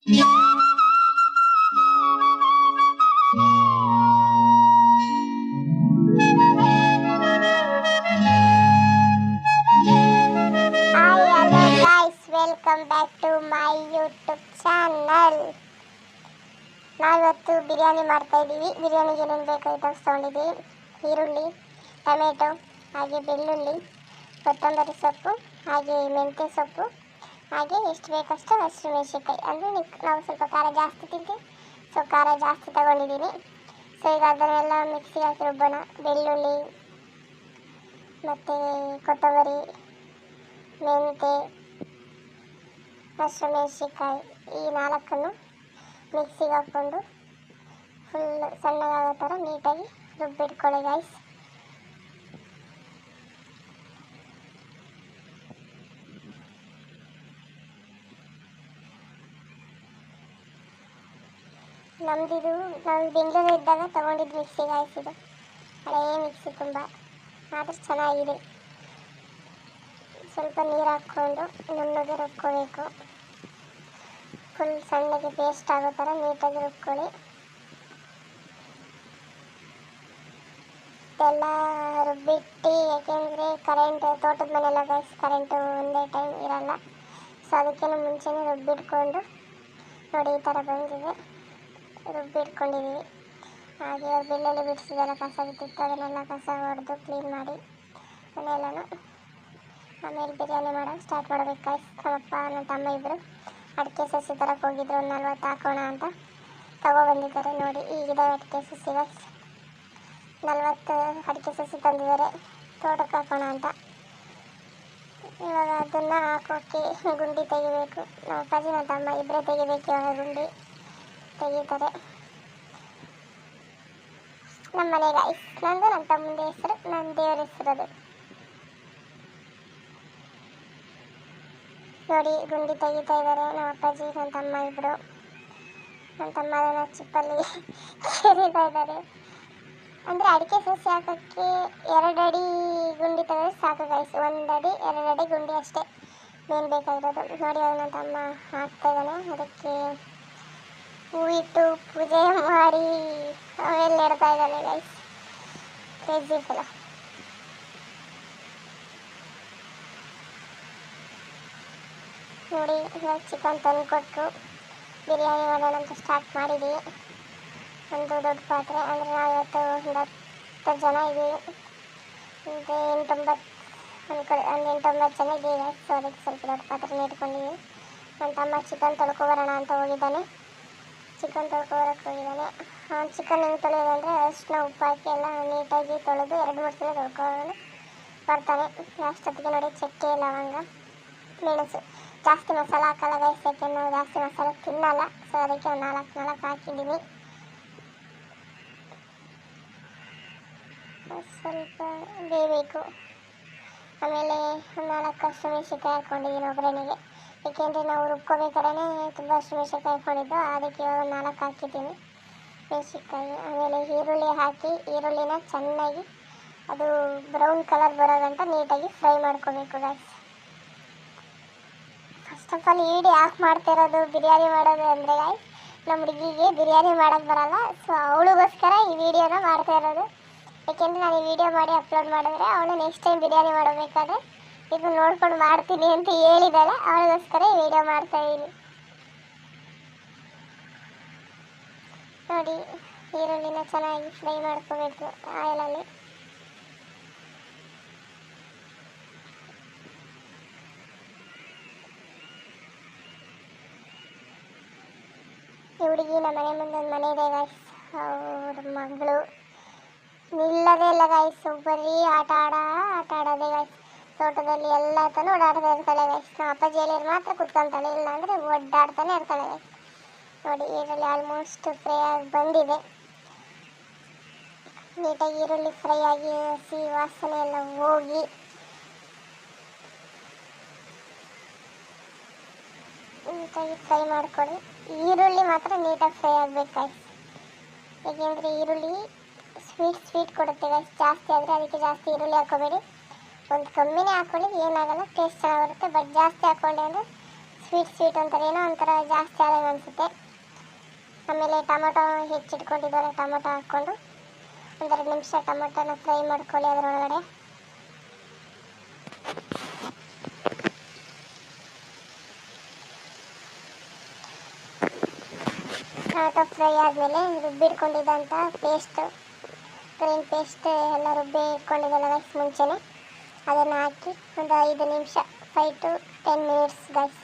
Welcome back to my YouTube channel. ನಾವಿವತ್ತು ಬಿರಿಯಾನಿ ಮಾಡ್ತಾ ಇದ್ದೀವಿ. ಬಿರಿಯಾನಿಗೆ ಏನೇನು ಬೇಕು ಐಟಮ್ಸ್ ತೊಗೊಂಡಿದ್ದೀವಿ: ಈರುಳ್ಳಿ, ಟೊಮೆಟೊ, ಹಾಗೆ ಬೆಳ್ಳುಳ್ಳಿ, ಕೊತ್ತಂಬರಿ ಸೊಪ್ಪು, ಹಾಗೆ ಮೆಂತ್ಯ ಸೊಪ್ಪು, ಹಾಗೆ ಎಷ್ಟು ಬೇಕಷ್ಟು ಹಸಿಮೆಣಸಿನಕಾಯಿ. ಅಂದರೆ ನಾವು ಸ್ವಲ್ಪ ಖಾರ ಜಾಸ್ತಿ ತಿಂತೀವಿ, ಸೊ ಖಾರ ಜಾಸ್ತಿ ತಗೊಂಡಿದ್ದೀನಿ. ಸೊ ಈಗ ಅದನ್ನೆಲ್ಲ ಮಿಕ್ಸಿಗೆ ಹಾಕಿ ರುಬ್ಬೋಣ. ಬೆಳ್ಳುಳ್ಳಿ ಮತ್ತು ಕೊತ್ತಂಬರಿ, ಮೆಂತ್ಯ, ಹಸಿಮೆಣಸಿನಕಾಯಿ ಈ ನಾಲ್ಕನ್ನು ಮಿಕ್ಸಿಗೆ ಹಾಕ್ಕೊಂಡು ಫುಲ್ ಸಣ್ಣಗಾಗೋ ಥರ ನೀಟಾಗಿ ರುಬ್ಬಿಟ್ಕೊಳ್ಳಿ ಗೈಸ್. ನಮ್ಮದಿದು ನಾವು ಬೆಂಗಳೂರು ಇದ್ದಾಗ ತೊಗೊಂಡಿದ್ದು ಮಿಕ್ಸಿ ಗೈಸ್. ಇದು ಹಳೇ ಮಿಕ್ಸಿ, ತುಂಬ ಆದರೂ ಚೆನ್ನಾಗಿದೆ. ಸ್ವಲ್ಪ ನೀರು ಹಾಕ್ಕೊಂಡು ನುಣ್ಣಗೆ ರುಬ್ಕೋಬೇಕು. ಫುಲ್ ಸಣ್ಣಗೆ ಪೇಸ್ಟ್ ಆಗೋ ಥರ ನೀಟಾಗಿ ರುಬ್ಕೊಳ್ಳಿ. ಎಲ್ಲ ರುಬ್ಬಿಟ್ಟು, ಯಾಕೆಂದರೆ ತೋಟದ ಮನೆಯಲ್ಲ ಗೈಸ್, ಕರೆಂಟು ಒಂದೇ ಟೈಮ್ ಇರಲ್ಲ. ಸೊ ಅದಕ್ಕಿಂತ ಮುಂಚೆನೇ ರುಬ್ಬಿಟ್ಕೊಂಡು ನೋಡಿ ಈ ಥರ ಬಂದಿದೆ, ರುಬ್ಬಿಟ್ಕೊಂಡಿದ್ದೀವಿ. ಹಾಗೆ ಬೆಳ್ಳುಳ್ಳಿ ಬಿಡಿಸಿದೆಲ್ಲ ಕಸ ಬಿಟ್ಟಿತ್ತು, ಅದನ್ನೆಲ್ಲ ಕಸ ಹೊಡೆದು ಕ್ಲೀನ್ ಮಾಡಿ ಮನೆಯೆಲ್ಲನೂ. ಆಮೇಲೆ ಬಿರಿಯಾನಿ ಮಾಡೋಕ್ಕೆ ಸ್ಟಾರ್ಟ್ ಮಾಡಬೇಕು ಗೈಸ್. ನಮ್ಮಪ್ಪ ನನ್ನ ತಮ್ಮ ಇಬ್ಬರು ಅಡಿಕೆ ಸಸಿ ತರಕ್ಕೆ ಹೋಗಿದ್ರು, ಒಂದು 40 ಹಾಕೋಣ ಅಂತ ತಗೊಬಂದಿದ್ದಾರೆ. ನೋಡಿ ಈಗಿದೆ ಅಡಿಕೆ ಸಸಿ ಗೈಸ್, 40 ಅಡಿಕೆ ಸಸಿ ತಂದಿದ್ದಾರೆ ತೋಟಕ್ಕೆ ಹಾಕೋಣ ಅಂತ. ಇವಾಗ ಅದನ್ನು ಹಾಕೋಕ್ಕೆ ಗುಂಡಿ ತೆಗಿಬೇಕು. ನಮ್ಮ ಅಪ್ಪಾಜಿ ನನ್ನ ತಮ್ಮ ಇಬ್ಬರೇ ತೆಗಿಬೇಕು. ಇವಾಗ ಗುಂಡಿ ತೆಗಿತಾರೆ ನಮ್ಮ ಮನೆ ಗೈಸ್. ನಂದು ನನ್ನ ತಮ್ಮನ ಹೆಸರು, ನನ್ನ ದೇವರ ಹೆಸರು ಅದು. ನೋಡಿ ಗುಂಡಿ ತೆಗಿತಾ ಇದ್ದಾರೆ ನಮ್ಮ ಅಪ್ಪಾಜಿ ನನ್ನ ತಮ್ಮ ಇಬ್ಬರು. ನನ್ನ ತಮ್ಮ ಅದನ್ನು ಚಿಪ್ಪಲ್ಲಿ ಕೆರಿತಾ ಇದ್ದಾರೆ. ಅಂದರೆ ಅಡಿಕೆ ಸಸಿ ಹಾಕೋಕ್ಕೆ 2 ಅಡಿ ಗುಂಡಿ ತೆಗೆದ್ರೆ ಸಾಕು ಗೈಸ್. 1 ಅಡಿ 2 ಅಡಿ ಗುಂಡಿ ಅಷ್ಟೇ ಮೇನ್ ಬೇಕಾಗಿರೋದು. ನೋಡಿ ಅದು ನನ್ನ ತಮ್ಮ ಹಾಕ್ತಾ ಇದ್ದಾನೆ. ಅದಕ್ಕೆ ಹೂವಿಟ್ಟು ಪೂಜೆ ಮಾಡಿ ಆಮೇಲೆ ನೆಡ್ತಾ ಇದ್ದಾನೆ ಗೈಸ್. ಕ್ರೇಜಿ ಫಲ. ನೋಡಿ ಇವಾಗ ಚಿಕನ್ ತಂದು ಕೊಟ್ಟರು, ಬಿರಿಯಾನಿ ಮಾಡೋಣ ಅಂತ ಸ್ಟಾರ್ಟ್ ಮಾಡಿದ್ದೀವಿ. ಒಂದು ದೊಡ್ಡ ಪಾತ್ರೆ, ಅಂದರೆ ನಾವು ಇವತ್ತು ಒಂದು 10 ಜನ ಇದ್ದೀವಿ. ಒಂದು 8-9 ಜನ ಇದ್ದೀವಿ. ಸೊ ಅದಕ್ಕೆ ಸ್ವಲ್ಪ ದೊಡ್ಡ ಪಾತ್ರೆ ಇಟ್ಕೊಂಡಿದ್ದೀವಿ. ನನ್ನ ತಮ್ಮ ಚಿಕನ್ ತೊಳ್ಕೊಬರೋಣ ಅಂತ ಹೋಗಿದ್ದಾನೆ. ಚಿಕನ್ ತೊಳ್ಕೊಬರಕ್ಕೆ ಹೋಗಿದ್ದಾನೆ. ಚಿಕನ್ ಹೆಂಗೆ ತೊಳೆಯೋದಂದರೆ ಅರಿಶಿನ ಉಪ್ಪು ಹಾಕಿ ಎಲ್ಲ ನೀಟಾಗಿ ತೊಳೆದು 2-3 ಸಲ ತೊಳ್ಕೊಂಡು ಬರ್ತಾನೆ. ಅಷ್ಟೊತ್ತಿಗೆ ನೋಡಿ ಚಕ್ಕೆ, ಲವಂಗ, ಮೆಣಸು. ಜಾಸ್ತಿ ಮಸಾಲ ಹಾಕಲ್ಲ ಗೈಸ್, ಯಾಕೆಂದ್ರೆ ನಾವು ಜಾಸ್ತಿ ಮಸಾಲೆ ತಿನ್ನಲ್ಲ. ಸೊ ಅದಕ್ಕೆ ಒಂದು 4 ಹಾಕಿದ್ದೀನಿ. ಸ್ವಲ್ಪ ಬೇಯಬೇಕು. ಆಮೇಲೆ 4 ಹಸಿಮೆಣಸಿನಕಾಯಿ ಹಾಕ್ಕೊಂಡಿದ್ದೀನಿ ಒಗ್ಗರಣೆಗೆ. ಏಕೆಂದರೆ ನಾವು ರುಬ್ಕೋಬೇಕಾದ್ರೆ ತುಂಬ ಹಸಿಮೆಣಸಿನಕಾಯಿ ಹಾಕ್ಕೊಂಡಿದ್ದು, ಅದಕ್ಕೆ ಇವಾಗ 4 ಹಾಕಿದ್ದೀನಿ ಮೆಣಸಿನ್ಕಾಯಿ. ಆಮೇಲೆ ಈರುಳ್ಳಿ ಹಾಕಿ ಈರುಳ್ಳಿನ ಚೆನ್ನಾಗಿ ಅದು ಬ್ರೌನ್ ಕಲರ್ ಬರೋ ಗಂಟ ನೀಟಾಗಿ ಫ್ರೈ ಮಾಡ್ಕೋಬೇಕು guys. First of all video ಯಾಕೆ ಮಾಡ್ತಿರೋದು ಬಿರಿಯಾನಿ ಮಾಡೋದು ಅಂದರೆ ಗೈಸ್, ನಮ್ಮ ಹುಡುಗಿಗೆ ಬಿರಿಯಾನಿ ಮಾಡೋಕ್ಕೆ ಬರಲ್ಲ. ಸೊ ಅವಳಿಗೋಸ್ಕರ ಈ ವಿಡಿಯೋನ ಮಾಡ್ತಾ ಇರೋದು. ಏಕೆಂದರೆ ನಾನು ಈ ವಿಡಿಯೋ ಮಾಡಿ ಅಪ್ಲೋಡ್ ಮಾಡಿದ್ರೆ ಅವಳು ನೆಕ್ಸ್ಟ್ ಟೈಮ್ ಬಿರಿಯಾನಿ ಮಾಡಬೇಕಾದ್ರೆ ಇದು ನೋಡ್ಕೊಂಡು ಮಾಡ್ತೀನಿ ಅಂತ ಹೇಳಿದ್ದಾಳೆ. ಅವಳಿಗೋಸ್ಕರ ಈ ವಿಡಿಯೋ ಮಾಡ್ತಾಯಿದ್ದೀನಿ. ನೋಡಿ ಈರುಳ್ಳಿನ ಚೆನ್ನಾಗಿ ಫ್ರೈ ಮಾಡ್ಕೋಬೇಕು ಆಯಿಲಲ್ಲಿ. ಈ ಹುಡುಗಿ ನಮ್ಮ ಮನೆ ಮುಂದೆ ಒಂದು ಮನೆ ಇದೆ ಗೈಸ್. ಅವ್ರ ಮಗಳು ನಿಲ್ಲದೇ ಇಲ್ಲ ಗೈಸ್, ಬರೀ ಆಟ ಆಡೋದೇ ಗೈಸ್. ತೋಟದಲ್ಲಿ ಎಲ್ಲ ತನೂ ಓಡಾಡ್ತಾ ಇರ್ತಾಳೆ ಗೈಸ್. ನಮ್ಮ ಅಪ್ಪಾಜಿ ಹೇಳಿದ್ರೆ ಮಾತ್ರ ಕುತ್ಕೊತಾಳೆ, ಇಲ್ಲ ಅಂದರೆ ಒಡ್ಡಾಡ್ತಾನೆ ಇರ್ತಾಳೆ ಗೈಸ್. ನೋಡಿ ಈರುಳ್ಳಿ ಆಲ್ಮೋಸ್ಟ್ ಫ್ರೈ ಆಗಿ ಬಂದಿದೆ. ನೀಟಾಗಿ ಈರುಳ್ಳಿ ಫ್ರೈ ಆಗಿ ಹಸಿ ವಾಸನೆ ಎಲ್ಲ ಹೋಗಿ ನೀಟಾಗಿ ಫ್ರೈ ಮಾಡ್ಕೊಳ್ಳಿ. ಈರುಳ್ಳಿ ಮಾತ್ರ ನೀಟಾಗಿ ಫ್ರೈ ಆಗಬೇಕು ಗೈಸ್, ಏಕೆಂದರೆ ಈರುಳ್ಳಿ ಸ್ವೀಟ್ ಕೊಡುತ್ತೆ ಗೈಸ್. ಜಾಸ್ತಿ ಆದರೆ ಅದಕ್ಕೆ ಜಾಸ್ತಿ ಈರುಳ್ಳಿ ಹಾಕೋಬೇಡಿ, ಒಂದು ಕಮ್ಮಿನೇ ಹಾಕ್ಕೊಳ್ಳಿ, ಏನಾಗಲ್ಲ, ಟೇಸ್ಟ್ ಚೆನ್ನಾಗಿರುತ್ತೆ. ಬಟ್ ಜಾಸ್ತಿ ಹಾಕ್ಕೊಂಡೆ ಅಂದರೆ ಸ್ವೀಟ್ ಅಂತಾರೆ, ಏನೋ ಒಂಥರ ಜಾಸ್ತಿ ಆದಾಗ ಚೆನ್ನಾಗಿ ಅನಿಸುತ್ತೆ. ಆಮೇಲೆ ಟೊಮೊಟೊ ಹೆಚ್ಚಿಟ್ಕೊಂಡಿದ್ದಾರೆ, ಟೊಮೊಟೊ ಹಾಕ್ಕೊಂಡು ಒಂದೆರಡು ನಿಮಿಷ ಟೊಮೊಟೊನ ಫ್ರೈ ಮಾಡ್ಕೊಳ್ಳಿ. ಅದರೊಳಗಡೆ ಟೊಮೊಟೊ ಫ್ರೈ ಆದಮೇಲೆ ರುಬ್ಬಿಟ್ಕೊಂಡಿದ್ದಂಥ ಗ್ರೀನ್ ಪೇಸ್ಟ್ ಎಲ್ಲ ರುಬ್ಬಿ ಇಟ್ಕೊಂಡಿದ್ದೆಲ್ಲ ಗೈಸ್ ಮುಂಚೆನೇ ಅದನ್ನು ಹಾಕಿ ಒಂದು 5 ನಿಮಿಷ 5 to 10 ಮಿನಿಟ್ಸ್ ಗೈಸ್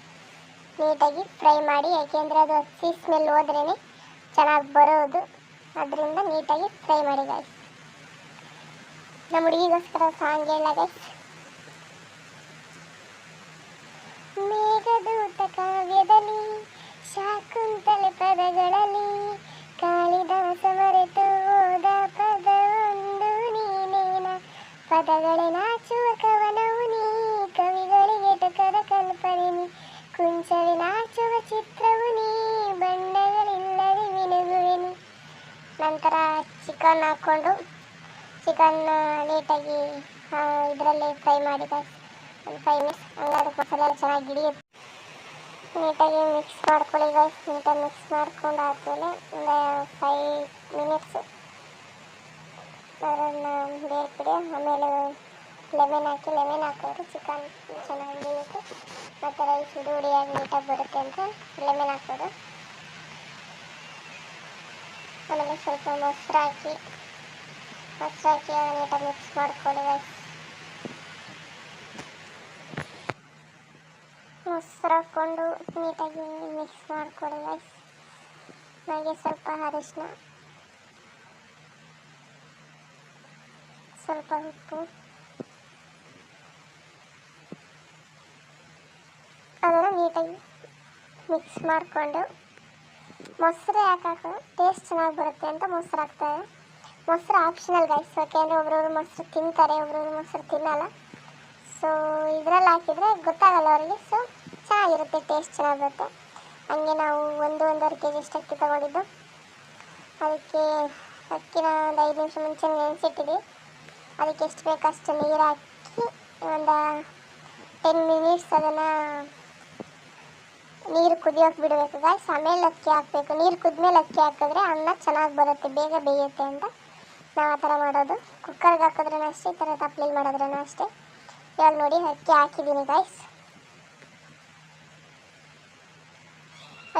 ನೀಟಾಗಿ ಫ್ರೈ ಮಾಡಿ. ಯಾಕೆಂದರೆ ಅದು ಹಸಿ ಸ್ಮೆಲ್ ಹೋದ್ರೇ ಚೆನ್ನಾಗಿ ಬರೋದು, ಅದರಿಂದ ನೀಟಾಗಿ ಫ್ರೈ ಮಾಡಿ ಗೈಸ್. ನಮ್ಮ ಹುಡುಗಿಗೋಸ್ಕರ ಸಾಂಗ್ ಹೇಳ ಗೈಸ್. ಮೇಘದೂತ ಕಾವ್ಯದಲ್ಲಿ ಶಾಕುಂತಲೆ ಪದಗಳಲ್ಲಿ ಕಾಳಿದಾಸ ಮರೆತು ಹೋದ ಪದವೊಂದು ನೀನೇನ. ಪದಗಳೇ ನಾಚುವ ಕವನವು ನೀ, ಕವಿಗಳಿಗೆ ಟಕದ ಕಲ್ಪನೆ ನೀ, ಕುಂಚವೇ ನಾಚುವ ಚಿತ್ರವು ನೀ, ಬಣ್ಣಗಳಿಲ್ಲದೆ ಮಿನುಗುವೆ ನೀ. ನಂತರ ಚಿಕನ್ ಹಾಕ್ಕೊಂಡು ಚಿಕನ್ ನೀಟಾಗಿ ಇದರಲ್ಲಿ ಫ್ರೈ ಮಾಡಿ ಗೈಸ್. ಒಂದು 5 ಮಿನಿಟ್ಸ್ ಹಂಗೆ ಅದಕ್ಕೆ ಮಸಾಲೆ ಎಲ್ಲ ಚೆನ್ನಾಗಿ ಹಿಡಿಯುತ್ತೆ. ನೀಟಾಗಿ ಮಿಕ್ಸ್ ಮಾಡ್ಕೊಳ್ಳಿ ಗೈಸ್. ನೀಟಾಗಿ ಮಿಕ್ಸ್ ಮಾಡ್ಕೊಂಡು ಆದಮೇಲೆ ಒಂದು 5 ಮಿನಿಟ್ಸ್ ಅದನ್ನು ಬೇರ್ಬಿಡಿ. ಆಮೇಲೆ ಲೆಮನ್ ಹಾಕಿದ್ರೆ ಚಿಕನ್ ಚೆನ್ನಾಗಿ ಬೇಯುತ್ತೆ ಮತ್ತು ರೈಸ್ ಹುಡಿಯಾಗಿ ನೀಟಾಗಿ ಬರುತ್ತೆ ಅಂತ ಲೆಮನ್ ಹಾಕೋದು. ಆಮೇಲೆ ಸ್ವಲ್ಪ ಮೊಸರು ಹಾಕಿ ನೀಟಾಗಿ ಮಿಕ್ಸ್ ಮಾಡ್ಕೊಳ್ಳಿ ಗೈಸ್. ಮೊಸರು ಹಾಕ್ಕೊಂಡು ನೀಟಾಗಿ ಮಿಕ್ಸ್ ಮಾಡ್ಕೊಳ್ಳಿ ಗೈಸ್. ಹಾಗೆ ಸ್ವಲ್ಪ ಅರಿಶಿನ, ಸ್ವಲ್ಪ ಉಪ್ಪು, ಅದನ್ನು ನೀಟಾಗಿ ಮಿಕ್ಸ್ ಮಾಡಿಕೊಂಡು ಮೊಸರು ಯಾಕೆ ಹಾಕೋದು ಟೇಸ್ಟ್ ಚೆನ್ನಾಗಿ ಬರುತ್ತೆ ಅಂತ ಮೊಸರು ಹಾಕ್ತಾರೆ. ಮೊಸರು ಆಪ್ಷನಲ್ ಗೈಸ್, ಯಾಕೆಂದರೆ ಒಬ್ರೊಬ್ರು ಮೊಸರು ತಿಂತಾರೆ, ಒಬ್ರೊಬ್ರು ಮೊಸರು ತಿನ್ನಲ್ಲ. ಸೊ ಇದರಲ್ಲಿ ಹಾಕಿದರೆ ಗೊತ್ತಾಗಲ್ಲ ಅವರಿಗೆ. ಸೊ ಚೆನ್ನಾಗಿರುತ್ತೆ, ಟೇಸ್ಟ್ ಚೆನ್ನಾಗಿ ಬರುತ್ತೆ. ಹಾಗೆ ನಾವು 1-1.5 kg ಅಕ್ಕಿ ತೊಗೊಂಡಿದ್ದು. ಅದಕ್ಕೆ ಅಕ್ಕಿನ ಒಂದು 5 ನಿಮಿಷ ಮುಂಚೆ ನೆನೆಸಿಟ್ಟಿದ್ವಿ. ಅದಕ್ಕೆ ಎಷ್ಟು ಬೇಕು ಅಷ್ಟು ನೀರು ಹಾಕಿ ಒಂದು 10 ಮಿನಿಟ್ಸ್ ಅದನ್ನು ನೀರು ಕುದಿಯೋಕೆ ಬಿಡಬೇಕು ಗಾಯ್ಸ್. ಆಮೇಲೆ ಅಕ್ಕಿ ಹಾಕಬೇಕು. ನೀರು ಕುದ್ಮೇಲೆ ಅಕ್ಕಿ ಹಾಕಿದ್ರೆ ಅನ್ನ ಚೆನ್ನಾಗಿ ಬರುತ್ತೆ, ಬೇಗ ಬೇಯುತ್ತೆ ಅಂತ ನಾವು ಆ ಥರ ಮಾಡೋದು. ಕುಕ್ಕರ್ಗೆ ಹಾಕಿದ್ರೂ ಅಷ್ಟೇ, ಈ ಥರ ತಪ್ಪಲೆಯಲ್ಲಿ ಮಾಡಿದ್ರೂ ಅಷ್ಟೇ. ಇವಾಗ ನೋಡಿ ಅಕ್ಕಿ ಹಾಕಿದ್ದೀನಿ ಗಾಯ್ಸ್.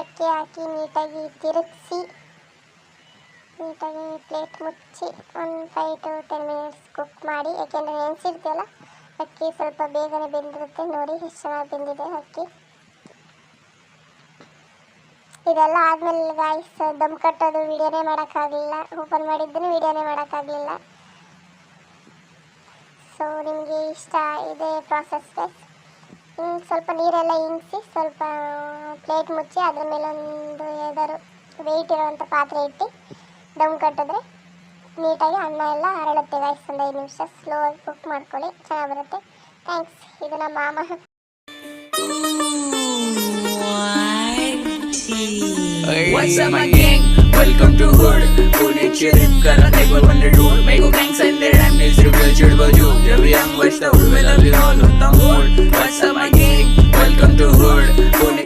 ಅಕ್ಕಿ ಹಾಕಿ ನೀಟಾಗಿ ತಿರುಗಿಸಿ ನೀಟಾಗಿ ಪ್ಲೇಟ್ ಮುಚ್ಚಿ ಒಂದು 5 to 10 ಮಿನಿಟ್ಸ್ ಕುಕ್ ಮಾಡಿ. ಯಾಕೆಂದರೆ ನೆನೆಸಿರ್ತೀವಲ್ಲ ಅಕ್ಕಿ ಸ್ವಲ್ಪ ಬೇಗನೆ ಬೆಂದಿರುತ್ತೆ. ನೋಡಿ ಎಷ್ಟು ಚೆನ್ನಾಗಿ ಬೆಂದಿದೆ ಅಕ್ಕಿ. ಇದೆಲ್ಲ ಆದಮೇಲೆ ಗಾಯ್ಸ್ ದಮ್ ಕಟ್ಟೋದು ವಿಡಿಯೋನೇ ಮಾಡೋಕ್ಕಾಗಲಿಲ್ಲ, ಓಪನ್ ಮಾಡಿದ್ದೂ ವಿಡಿಯೋನೇ ಮಾಡೋಕ್ಕಾಗಲಿಲ್ಲ. ಸೊ ನಿಮಗೆ ಇಷ್ಟ ಇದೆ ಪ್ರಾಸೆಸ್ ಗೈಸ್. ಸ್ವಲ್ಪ ನೀರೆಲ್ಲ ಇಂಗಿಸಿ ಸ್ವಲ್ಪ ಪ್ಲೇಟ್ ಮುಚ್ಚಿ ಅದ್ರ ಮೇಲೆ ಒಂದು ಯಾವ್ದಾದ್ರು ವೆಯ್ಟ್ ಇರೋವಂಥ ಪಾತ್ರೆ ಇಟ್ಟು ದಮ್ ಕಟ್ಟಿದ್ರೆ ನೀಟಾಗಿ ಅನ್ನ ಎಲ್ಲ ಹರಳುತ್ತೆ ಗೈಸ್. ಒಂದು 5 ನಿಮಿಷ ಸ್ಲೋ ಆಗಿ ಕುಕ್ ಮಾಡ್ಕೊಳ್ಳಿ, ಚೆನ್ನಾಗಿ ಬರುತ್ತೆ. ಥ್ಯಾಂಕ್ಸ್. ಇದು ನಮ್ಮ ಮಾಮ. What's up my gang? Welcome to hood. Pune chirip kara table wonder dude. Mego gangs and their I'm is real chid baju. Jab young watch the hood with a all on the mood. What's up my gang? Welcome to hood. Pune